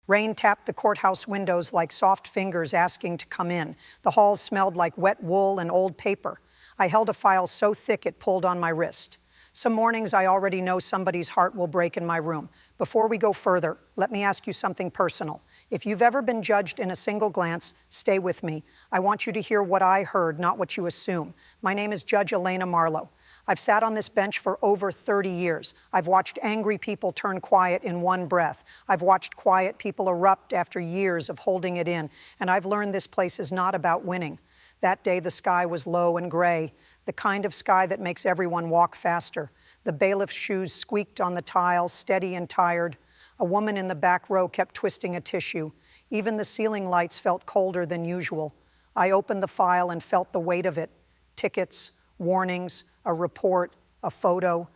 Rain tapped the courthouse windows like soft fingers asking to come in. The halls smelled like wet wool and old paper. I held a file so thick it pulled on my wrist. Some mornings I already know somebody's heart will break in my room. Before we go further, let me ask you something personal. If you've ever been judged in a single glance, stay with me. I want you to hear what I heard, not what you assume. My name is Judge Elena Marlowe. I've sat on this bench for over 30 years. I've watched angry people turn quiet in one breath. I've watched quiet people erupt after years of holding it in. And I've learned this place is not about winning. That day the sky was low and gray, the kind of sky that makes everyone walk faster. The bailiff's shoes squeaked on the tiles, steady and tired. A woman in the back row kept twisting a tissue. Even the ceiling lights felt colder than usual. I opened the file and felt the weight of it. Tickets, warnings, a report, a photo,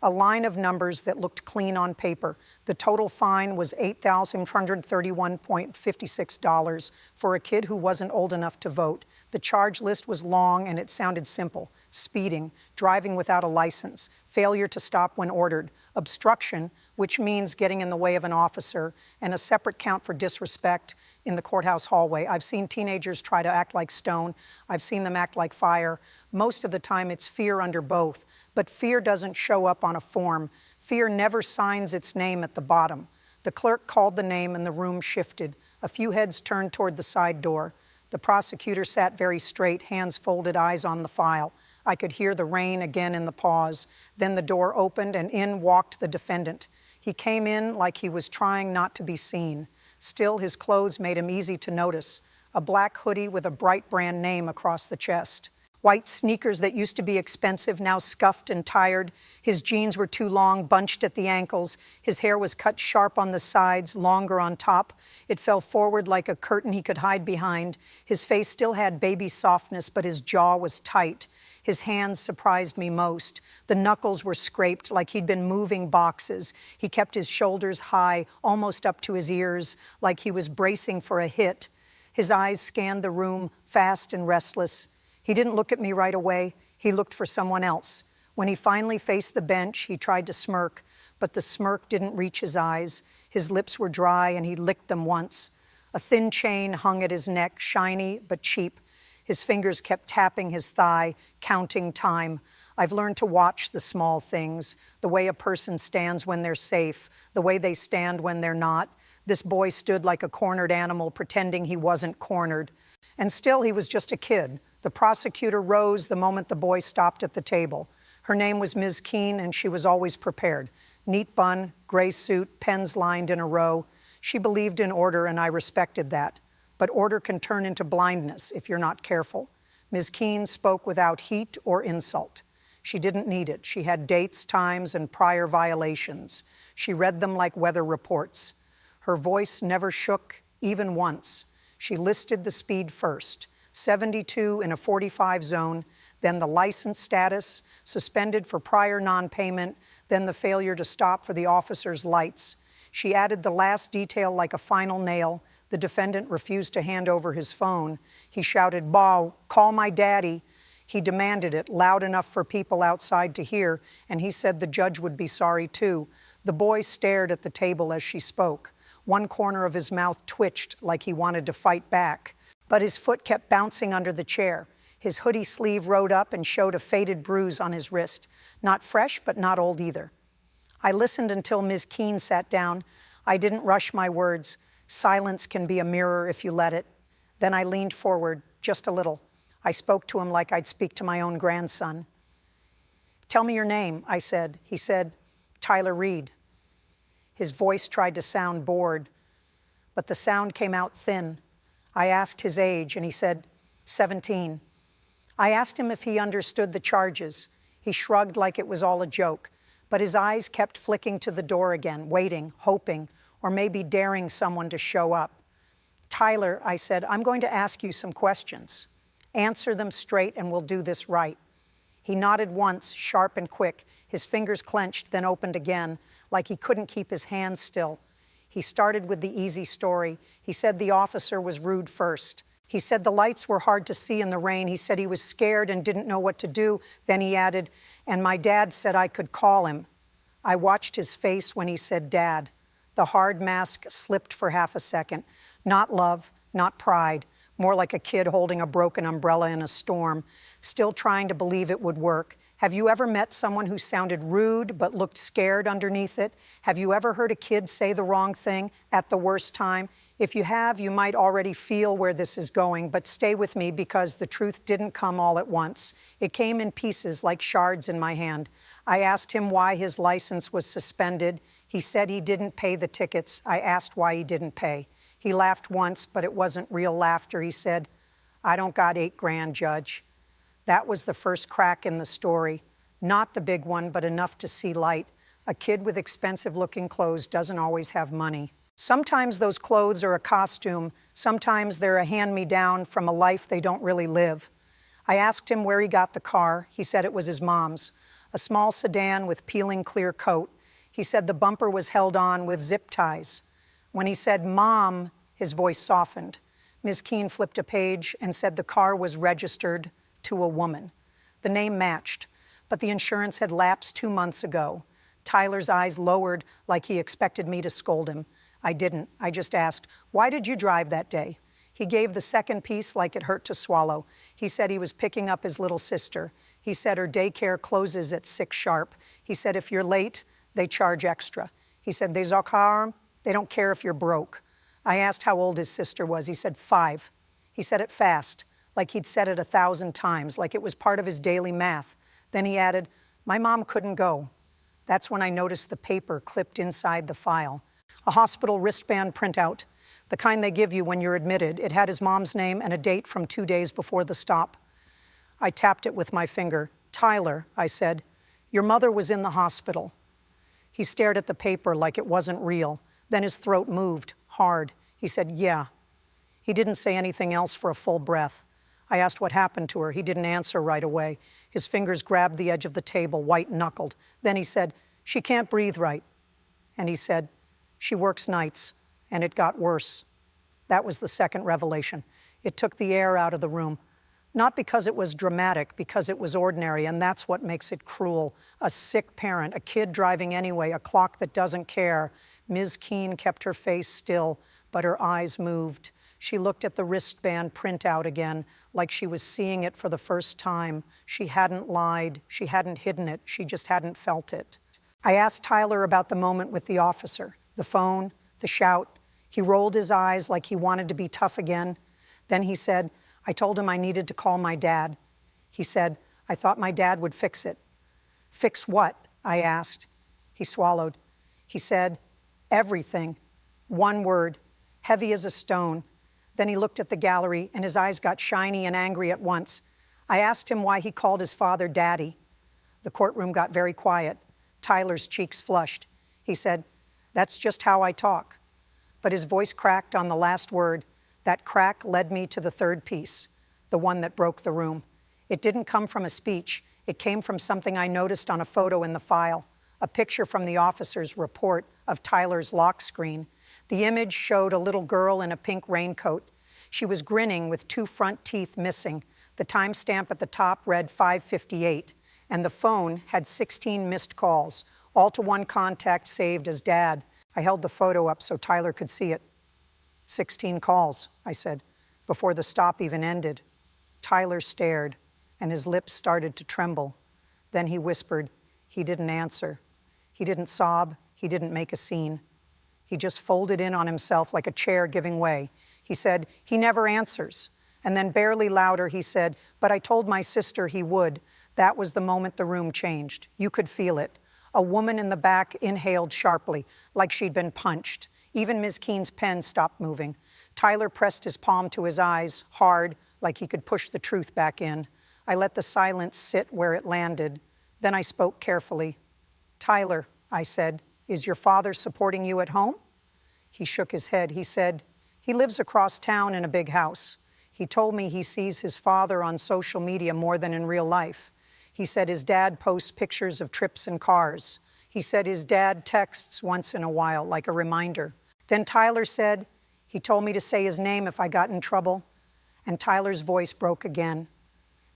a line of numbers that looked clean on paper. The total fine was $8,131.56 for a kid who wasn't old enough to vote. The charge list was long and it sounded simple. Speeding, driving without a license, failure to stop when ordered, obstruction, which means getting in the way of an officer, and a separate count for disrespect in the courthouse hallway. I've seen teenagers try to act like stone. I've seen them act like fire. Most of the time it's fear under both. But fear doesn't show up on a form. Fear never signs its name at the bottom. The clerk called the name and the room shifted. A few heads turned toward the side door. The prosecutor sat very straight, hands folded, eyes on the file. I could hear the rain again in the pause. Then the door opened and in walked the defendant. He came in like he was trying not to be seen. Still, his clothes made him easy to notice. A black hoodie with a bright brand name across the chest. White sneakers that used to be expensive, now scuffed and tired. His jeans were too long, bunched at the ankles. His hair was cut sharp on the sides, longer on top. It fell forward like a curtain he could hide behind. His face still had baby softness, but his jaw was tight. His hands surprised me most. The knuckles were scraped like he'd been moving boxes. He kept his shoulders high, almost up to his ears, like he was bracing for a hit. His eyes scanned the room, fast and restless. He didn't look at me right away. He looked for someone else. When he finally faced the bench, he tried to smirk, but the smirk didn't reach his eyes. His lips were dry, and he licked them once. A thin chain hung at his neck, shiny but cheap. His fingers kept tapping his thigh, counting time. I've learned to watch the small things, the way a person stands when they're safe, the way they stand when they're not. This boy stood like a cornered animal, pretending he wasn't cornered. And still, he was just a kid. The prosecutor rose the moment the boy stopped at the table. Her name was Ms. Keene, and she was always prepared. Neat bun, gray suit, pens lined in a row. She believed in order, and I respected that. But order can turn into blindness if you're not careful. Ms. Keene spoke without heat or insult. She didn't need it. She had dates, times, and prior violations. She read them like weather reports. Her voice never shook, even once. She listed the speed first. 72 in a 45 zone, then the license status, suspended for prior non-payment, then the failure to stop for the officer's lights. She added the last detail like a final nail. The defendant refused to hand over his phone. He shouted, "Bow, call my daddy." He demanded it loud enough for people outside to hear, and he said the judge would be sorry too. The boy stared at the table as she spoke. One corner of his mouth twitched like he wanted to fight back. But his foot kept bouncing under the chair. His hoodie sleeve rode up and showed a faded bruise on his wrist. Not fresh, but not old either. I listened until Ms. Keene sat down. I didn't rush my words. Silence can be a mirror if you let it. Then I leaned forward, just a little. I spoke to him like I'd speak to my own grandson. "Tell me your name," I said. He said, "Tyler Reed." His voice tried to sound bored, but the sound came out thin. I asked his age, and he said, 17. I asked him if he understood the charges. He shrugged like it was all a joke, but his eyes kept flicking to the door again, waiting, hoping, or maybe daring someone to show up. "Tyler," I said, "I'm going to ask you some questions. Answer them straight, and we'll do this right." He nodded once, sharp and quick. His fingers clenched, then opened again, like he couldn't keep his hands still. He started with the easy story. He said the officer was rude first. He said the lights were hard to see in the rain. He said he was scared and didn't know what to do. Then he added, "And my dad said I could call him." I watched his face when he said dad. The hard mask slipped for half a second. Not love, not pride, more like a kid holding a broken umbrella in a storm, still trying to believe it would work. Have you ever met someone who sounded rude but looked scared underneath it? Have you ever heard a kid say the wrong thing at the worst time? If you have, you might already feel where this is going, but stay with me because the truth didn't come all at once. It came in pieces like shards in my hand. I asked him why his license was suspended. He said he didn't pay the tickets. I asked why he didn't pay. He laughed once, but it wasn't real laughter. He said, "I don't got $8,000, Judge." That was the first crack in the story. Not the big one, but enough to see light. A kid with expensive-looking clothes doesn't always have money. Sometimes those clothes are a costume. Sometimes they're a hand-me-down from a life they don't really live. I asked him where he got the car. He said it was his mom's. A small sedan with peeling clear coat. He said the bumper was held on with zip ties. When he said, "Mom," his voice softened. Ms. Keene flipped a page and said the car was registered to a woman. The name matched, but the insurance had lapsed 2 months ago. Tyler's eyes lowered like he expected me to scold him. I didn't. I just asked, "Why did you drive that day?" He gave the second piece like it hurt to swallow. He said he was picking up his little sister. He said her daycare closes at 6 sharp. He said if you're late, they charge extra. He said, "They don't care if you're broke." I asked how old his sister was. He said 5. He said it fast, like he'd said it 1,000 times, like it was part of his daily math. Then he added, "My mom couldn't go." That's when I noticed the paper clipped inside the file. A hospital wristband printout, the kind they give you when you're admitted. It had his mom's name and a date from 2 days before the stop. I tapped it with my finger. "Tyler," I said, "your mother was in the hospital." He stared at the paper like it wasn't real. Then his throat moved, hard. He said, "Yeah." He didn't say anything else for a full breath. I asked what happened to her. He didn't answer right away. His fingers grabbed the edge of the table, white-knuckled. Then he said, "She can't breathe right." And he said, "She works nights." And it got worse. That was the second revelation. It took the air out of the room. Not because it was dramatic, because it was ordinary, and that's what makes it cruel. A sick parent, a kid driving anyway, a clock that doesn't care. Ms. Keene kept her face still, but her eyes moved. She looked at the wristband printout again, like she was seeing it for the first time. She hadn't lied. She hadn't hidden it. She just hadn't felt it. I asked Tyler about the moment with the officer, the phone, the shout. He rolled his eyes like he wanted to be tough again. Then he said, "I told him I needed to call my dad." He said, "I thought my dad would fix it." "Fix what?" I asked. He swallowed. He said, "Everything." One word, heavy as a stone. Then he looked at the gallery, and his eyes got shiny and angry at once. I asked him why he called his father Daddy. The courtroom got very quiet. Tyler's cheeks flushed. He said, "That's just how I talk." But his voice cracked on the last word. That crack led me to the third piece, the one that broke the room. It didn't come from a speech. It came from something I noticed on a photo in the file, a picture from the officer's report of Tyler's lock screen. The image showed a little girl in a pink raincoat. She was grinning with 2 front teeth missing. The timestamp at the top read 5:58, and the phone had 16 missed calls, all to one contact saved as Dad. I held the photo up so Tyler could see it. 16 calls, I said, before the stop even ended. Tyler stared, and his lips started to tremble. Then he whispered. He didn't answer. He didn't sob. He didn't make a scene. He just folded in on himself like a chair giving way. He said, "He never answers." And then barely louder, he said, "But I told my sister he would." That was the moment the room changed. You could feel it. A woman in the back inhaled sharply, like she'd been punched. Even Ms. Keene's pen stopped moving. Tyler pressed his palm to his eyes, hard, like he could push the truth back in. I let the silence sit where it landed. Then I spoke carefully. "Tyler," I said, "is your father supporting you at home?" He shook his head. He said, "He lives across town in a big house. He told me he sees his father on social media more than in real life. He said his dad posts pictures of trips in cars. He said his dad texts once in a while, like a reminder." Then Tyler said, "He told me to say his name if I got in trouble." And Tyler's voice broke again.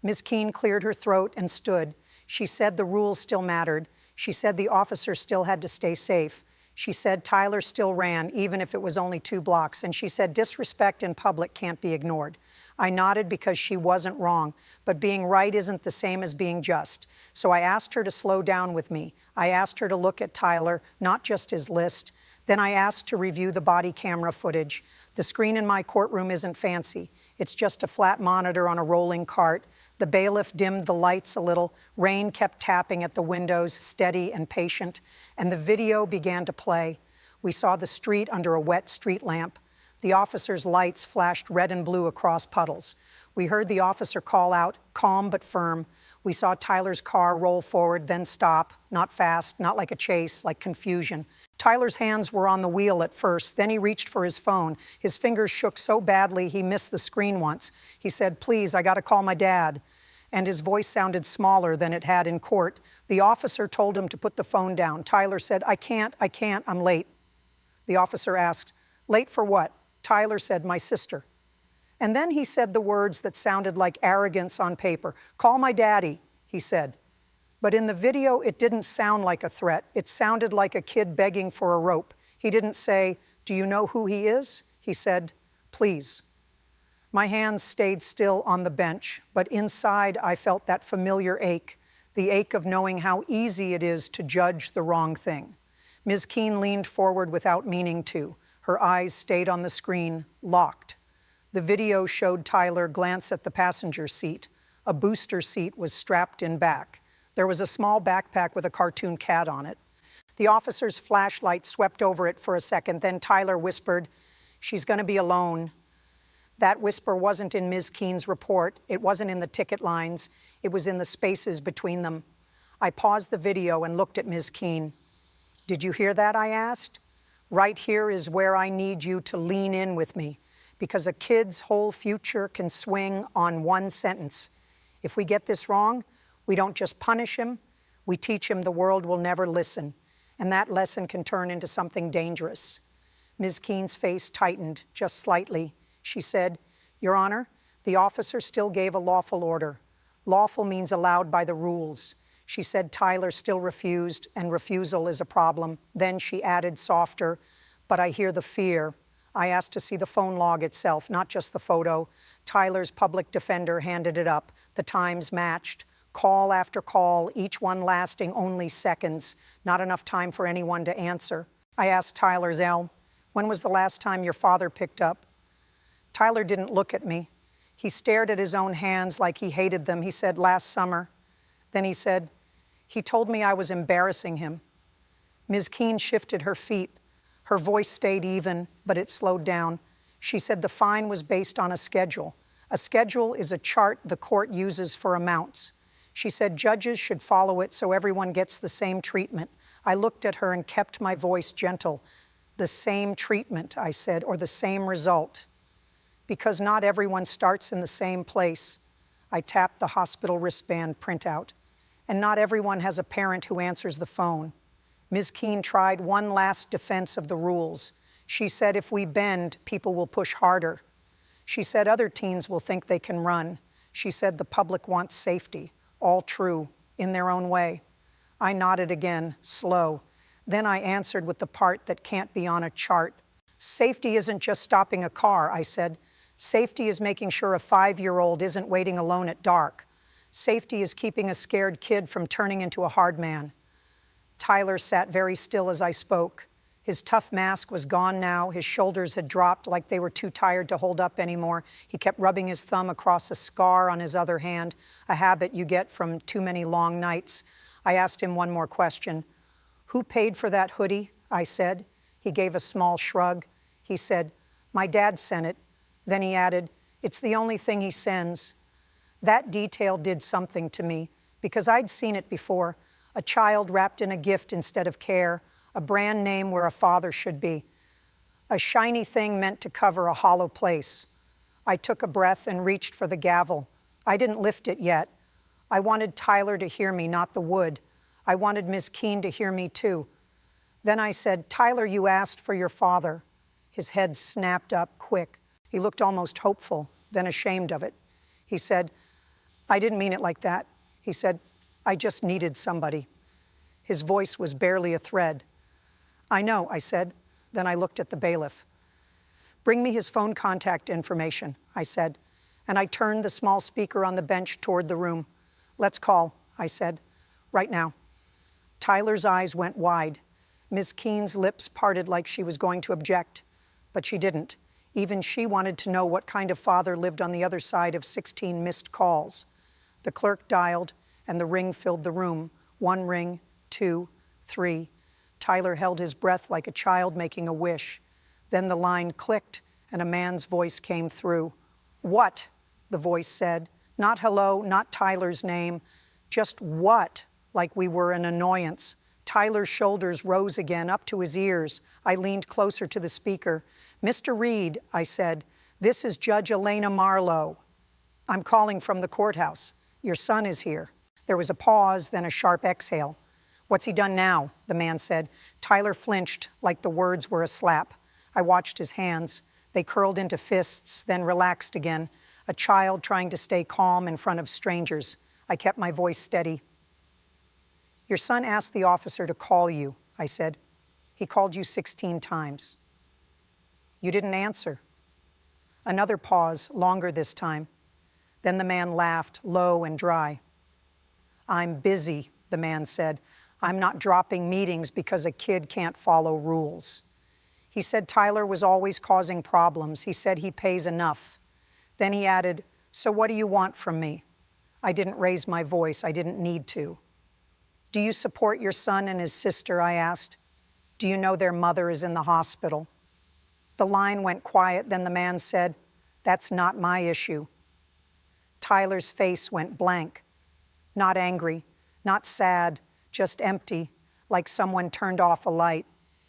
Ms. Keene cleared her throat and stood. She said the rules still mattered. She said the officer still had to stay safe. She said Tyler still ran, even if it was only 2 blocks, and she said disrespect in public can't be ignored. I nodded because she wasn't wrong, but being right isn't the same as being just. So I asked her to slow down with me. I asked her to look at Tyler, not just his list. Then I asked to review the body camera footage. The screen in my courtroom isn't fancy. It's just a flat monitor on a rolling cart. The bailiff dimmed the lights a little. Rain kept tapping at the windows, steady and patient, and the video began to play. We saw the street under a wet street lamp. The officer's lights flashed red and blue across puddles. We heard the officer call out, calm but firm. We saw Tyler's car roll forward, then stop, not fast, not like a chase, like confusion. Tyler's hands were on the wheel at first, then he reached for his phone. His fingers shook so badly he missed the screen once. He said, "Please, I gotta call my dad." And his voice sounded smaller than it had in court. The officer told him to put the phone down. Tyler said, I can't, I'm late." The officer asked, "Late for what?" Tyler said, "My sister." And then he said the words that sounded like arrogance on paper. "Call my daddy," he said. But in the video, it didn't sound like a threat. It sounded like a kid begging for a rope. He didn't say, "Do you know who he is?" He said, "Please." My hands stayed still on the bench, but inside I felt that familiar ache, the ache of knowing how easy it is to judge the wrong thing. Ms. Keene leaned forward without meaning to. Her eyes stayed on the screen, locked. The video showed Tyler glance at the passenger seat. A booster seat was strapped in back. There was a small backpack with a cartoon cat on it. The officer's flashlight swept over it for a second. Then Tyler whispered, "She's going to be alone." That whisper wasn't in Ms. Keene's report. It wasn't in the ticket lines. It was in the spaces between them. I paused the video and looked at Ms. Keene. "Did you hear that?" I asked. "Right here is where I need you to lean in with me, because a kid's whole future can swing on one sentence. If we get this wrong, we don't just punish him, we teach him the world will never listen, and that lesson can turn into something dangerous." Ms. Keene's face tightened just slightly. She said, "Your Honor, the officer still gave a lawful order. Lawful means allowed by the rules." She said Tyler still refused, and refusal is a problem. Then she added softer, "But I hear the fear." I asked to see the phone log itself, not just the photo. Tyler's public defender handed it up. The times matched. Call after call, each one lasting only seconds. Not enough time for anyone to answer. I asked Tyler, "Zell, when was the last time your father picked up?" Tyler didn't look at me. He stared at his own hands like he hated them. He said, "Last summer." Then he said, "He told me I was embarrassing him." Ms. Keene shifted her feet. Her voice stayed even, but it slowed down. She said the fine was based on a schedule. A schedule is a chart the court uses for amounts. She said judges should follow it so everyone gets the same treatment. I looked at her and kept my voice gentle. "The same treatment," I said, "or the same result." Because not everyone starts in the same place. I tapped the hospital wristband printout. And not everyone has a parent who answers the phone. Ms. Keene tried one last defense of the rules. She said if we bend, people will push harder. She said other teens will think they can run. She said the public wants safety. All true, in their own way. I nodded again, slow. Then I answered with the part that can't be on a chart. "Safety isn't just stopping a car," I said. "Safety is making sure a 5-year-old isn't waiting alone at dark. Safety is keeping a scared kid from turning into a hard man." Tyler sat very still as I spoke. His tough mask was gone now. His shoulders had dropped like they were too tired to hold up anymore. He kept rubbing his thumb across a scar on his other hand, a habit you get from too many long nights. I asked him one more question. "Who paid for that hoodie?" I said. He gave a small shrug. He said, "My dad sent it." Then he added, "It's the only thing he sends." That detail did something to me, because I'd seen it before. A child wrapped in a gift instead of care, a brand name where a father should be. A shiny thing meant to cover a hollow place. I took a breath and reached for the gavel. I didn't lift it yet. I wanted Tyler to hear me, not the wood. I wanted Ms. Keene to hear me too. Then I said, "Tyler, you asked for your father." His head snapped up quick. He looked almost hopeful, then ashamed of it. He said, "I didn't mean it like that." He said, "I just needed somebody." His voice was barely a thread. I know, I said. Then I looked at the bailiff. Bring me his phone contact information, I said, and I turned the small speaker on the bench toward the room. Let's call, I said, right now. Tyler's eyes went wide. Ms. Keene's lips parted like she was going to object, but she didn't. Even she wanted to know what kind of father lived on the other side of 16 missed calls. The clerk dialed, and the ring filled the room. 1 ring, 2, 3. Tyler held his breath like a child making a wish. Then the line clicked, and a man's voice came through. What? The voice said. Not hello, not Tyler's name. Just what? Like we were an annoyance. Tyler's shoulders rose again, up to his ears. I leaned closer to the speaker. Mr. Reed, I said, this is Judge Elena Marlowe. I'm calling from the courthouse. Your son is here. There was a pause, then a sharp exhale. What's he done now? The man said. Tyler flinched like the words were a slap. I watched his hands. They curled into fists, then relaxed again. A child trying to stay calm in front of strangers. I kept my voice steady. Your son asked the officer to call you, I said. He called you 16 times. You didn't answer. Another pause, longer this time. Then the man laughed, low and dry. I'm busy, the man said. I'm not dropping meetings because a kid can't follow rules. He said Tyler was always causing problems. He said he pays enough. Then he added, so what do you want from me? I didn't raise my voice. I didn't need to. Do you support your son and his sister? I asked. Do you know their mother is in the hospital? The line went quiet. Then the man said, that's not my issue. Tyler's face went blank. Not angry, not sad, just empty, like someone turned off a light.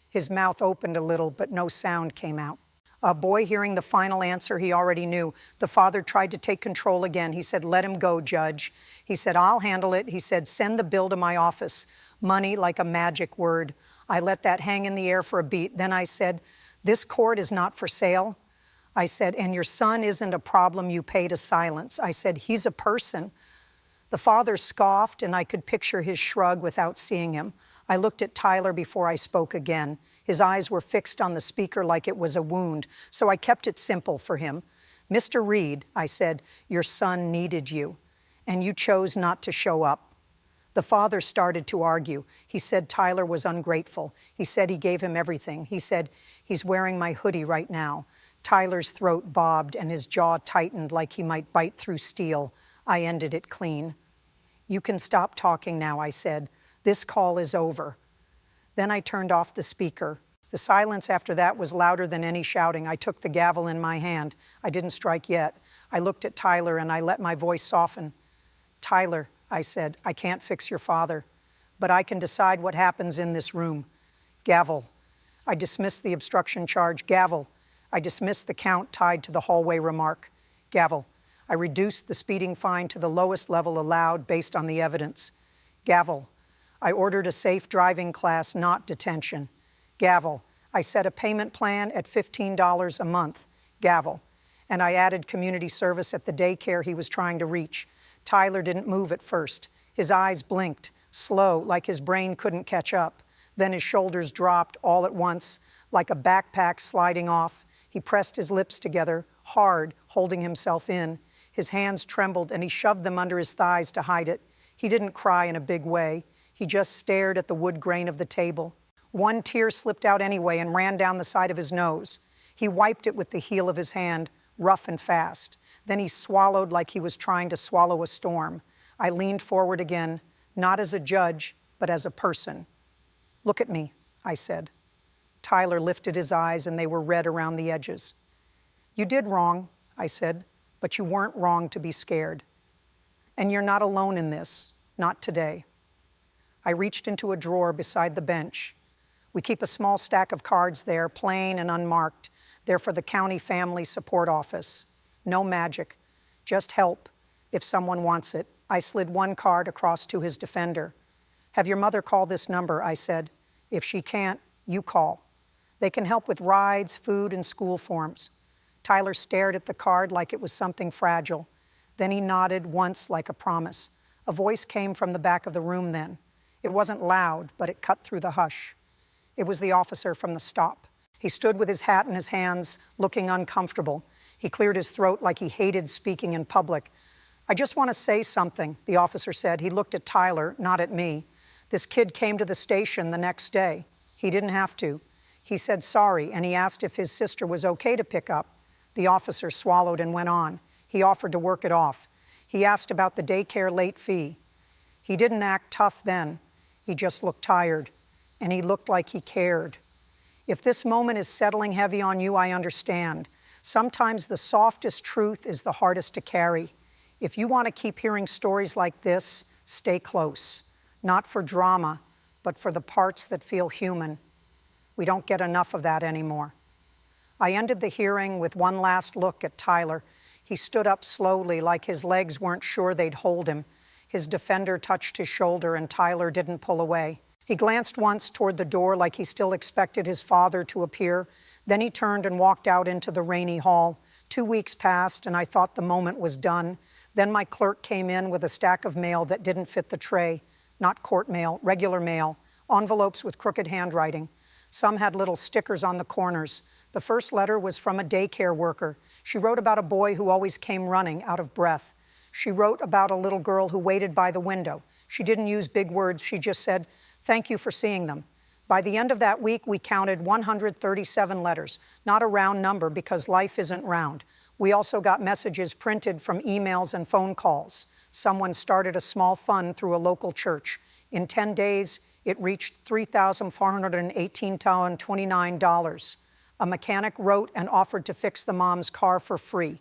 His mouth opened a little, but no sound came out. A boy hearing the final answer he already knew. The father tried to take control again. He said, let him go, Judge. He said, I'll handle it. He said, send the bill to my office. Money like a magic word. I let that hang in the air for a beat. Then I said, this court is not for sale. I said, and your son isn't a problem you pay to silence. I said, he's a person. The father scoffed, and I could picture his shrug without seeing him. I looked at Tyler before I spoke again. His eyes were fixed on the speaker like it was a wound, so I kept it simple for him. Mr. Reed, I said, your son needed you, and you chose not to show up. The father started to argue. He said Tyler was ungrateful. He said he gave him everything. He said, he's wearing my hoodie right now. Tyler's throat bobbed, and his jaw tightened like he might bite through steel. I ended it clean. You can stop talking now, I said. This call is over. Then I turned off the speaker. The silence after that was louder than any shouting. I took the gavel in my hand. I didn't strike yet. I looked at Tyler, and I let my voice soften. Tyler, I said, I can't fix your father, but I can decide what happens in this room. Gavel. I dismissed the obstruction charge. Gavel. I dismissed the count tied to the hallway remark. Gavel. I reduced the speeding fine to the lowest level allowed based on the evidence. Gavel. I ordered a safe driving class, not detention. Gavel. I set a payment plan at $15 a month. Gavel. And I added community service at the daycare he was trying to reach. Tyler didn't move at first. His eyes blinked, slow, like his brain couldn't catch up. Then his shoulders dropped all at once, like a backpack sliding off. He pressed his lips together, hard, holding himself in. His hands trembled, and he shoved them under his thighs to hide it. He didn't cry in a big way. He just stared at the wood grain of the table. One tear slipped out anyway and ran down the side of his nose. He wiped it with the heel of his hand, rough and fast. Then he swallowed like he was trying to swallow a storm. I leaned forward again, not as a judge, but as a person. Look at me, I said. Tyler lifted his eyes, and they were red around the edges. You did wrong, I said, but you weren't wrong to be scared. And you're not alone in this, not today. I reached into a drawer beside the bench. We keep a small stack of cards there, plain and unmarked. They're for the county family support office. No magic, just help if someone wants it. I slid one card across to his defender. Have your mother call this number, I said. If she can't, you call. They can help with rides, food, and school forms. Tyler stared at the card like it was something fragile. Then he nodded once like a promise. A voice came from the back of the room then. It wasn't loud, but it cut through the hush. It was the officer from the stop. He stood with his hat in his hands, looking uncomfortable. He cleared his throat like he hated speaking in public. "I just want to say something," the officer said. He looked at Tyler, not at me. "This kid came to the station the next day. He didn't have to. He said sorry, and he asked if his sister was okay to pick up." The officer swallowed and went on. He offered to work it off. He asked about the daycare late fee. He didn't act tough then. He just looked tired, and he looked like he cared. If this moment is settling heavy on you, I understand. Sometimes the softest truth is the hardest to carry. If you want to keep hearing stories like this, stay close. Not for drama, but for the parts that feel human. We don't get enough of that anymore. I ended the hearing with one last look at Tyler. He stood up slowly, like his legs weren't sure they'd hold him. His defender touched his shoulder, and Tyler didn't pull away. He glanced once toward the door like he still expected his father to appear. Then he turned and walked out into the rainy hall. 2 weeks passed, and I thought the moment was done. Then my clerk came in with a stack of mail that didn't fit the tray. Not court mail, regular mail, envelopes with crooked handwriting. Some had little stickers on the corners. The first letter was from a daycare worker. She wrote about a boy who always came running, out of breath. She wrote about a little girl who waited by the window. She didn't use big words. She just said, "Thank you for seeing them." By the end of that week, we counted 137 letters, not a round number because life isn't round. We also got messages printed from emails and phone calls. Someone started a small fund through a local church. In 10 days, it reached $3,418.29. A mechanic wrote and offered to fix the mom's car for free.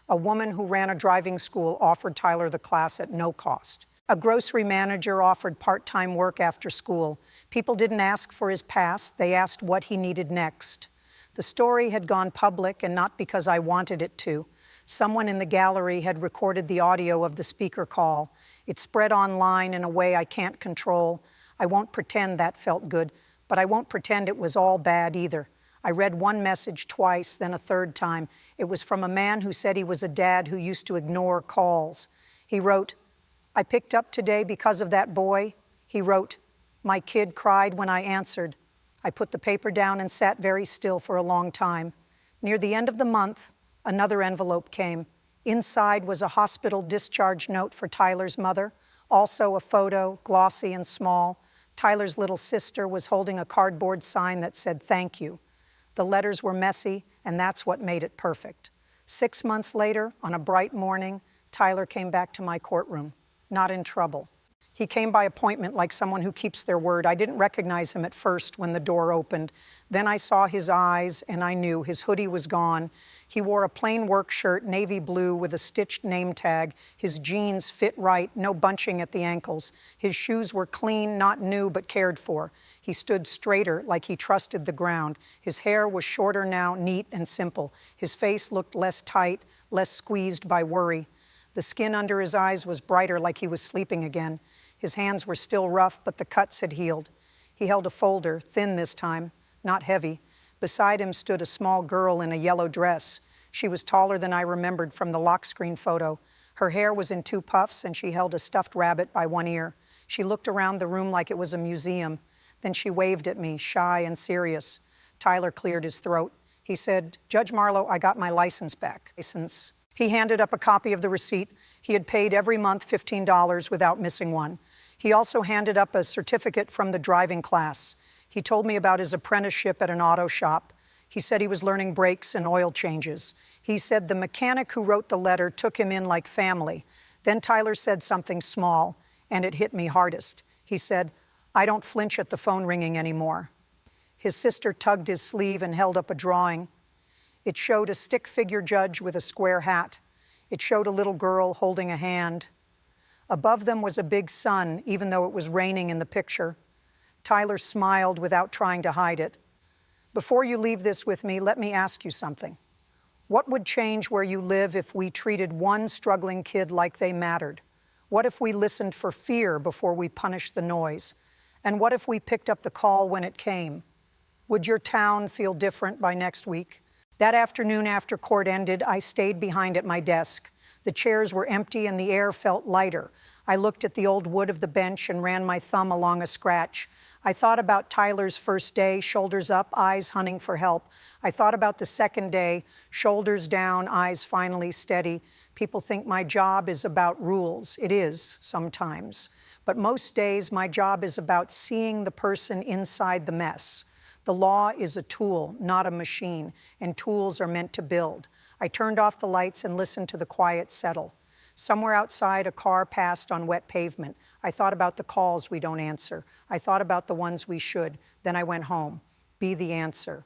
A woman who ran a driving school offered Tyler the class at no cost. A grocery manager offered part-time work after school. People didn't ask for his past, they asked what he needed next. The story had gone public, and not because I wanted it to. Someone in the gallery had recorded the audio of the speaker call. It spread online in a way I can't control. I won't pretend that felt good, but I won't pretend it was all bad either. I read one message twice, then a third time. It was from a man who said he was a dad who used to ignore calls. He wrote, "I picked up today because of that boy." He wrote, "My kid cried when I answered." I put the paper down and sat very still for a long time. Near the end of the month, another envelope came. Inside was a hospital discharge note for Tyler's mother, also a photo, glossy and small. Tyler's little sister was holding a cardboard sign that said, "Thank you." The letters were messy, and that's what made it perfect. 6 months later, on a bright morning, Tyler came back to my courtroom, not in trouble. He came by appointment like someone who keeps their word. I didn't recognize him at first when the door opened. Then I saw his eyes, and I knew his hoodie was gone. He wore a plain work shirt, navy blue, with a stitched name tag. His jeans fit right, no bunching at the ankles. His shoes were clean, not new, but cared for. He stood straighter, like he trusted the ground. His hair was shorter now, neat and simple. His face looked less tight, less squeezed by worry. The skin under his eyes was brighter, like he was sleeping again. His hands were still rough, but the cuts had healed. He held a folder, thin this time, not heavy. Beside him stood a small girl in a yellow dress. She was taller than I remembered from the lock screen photo. Her hair was in 2 puffs, and she held a stuffed rabbit by one ear. She looked around the room like it was a museum. Then she waved at me, shy and serious. Tyler cleared his throat. He said, "Judge Marlowe, I got my license back." He handed up a copy of the receipt. He had paid every month $15 without missing one. He also handed up a certificate from the driving class. He told me about his apprenticeship at an auto shop. He said he was learning brakes and oil changes. He said the mechanic who wrote the letter took him in like family. Then Tyler said something small, and it hit me hardest. He said, "I don't flinch at the phone ringing anymore." His sister tugged his sleeve and held up a drawing. It showed a stick-figure judge with a square hat. It showed a little girl holding a hand. Above them was a big sun, even though it was raining in the picture. Tyler smiled without trying to hide it. "Before you leave this with me, let me ask you something. What would change where you live if we treated one struggling kid like they mattered? What if we listened for fear before we punished the noise? And what if we picked up the call when it came? Would your town feel different by next week?" That afternoon after court ended, I stayed behind at my desk. The chairs were empty and the air felt lighter. I looked at the old wood of the bench and ran my thumb along a scratch. I thought about Tyler's first day, shoulders up, eyes hunting for help. I thought about the second day, shoulders down, eyes finally steady. People think my job is about rules. It is, sometimes. But most days, my job is about seeing the person inside the mess. The law is a tool, not a machine, and tools are meant to build. I turned off the lights and listened to the quiet settle. Somewhere outside, a car passed on wet pavement. I thought about the calls we don't answer. I thought about the ones we should. Then I went home. Be the answer.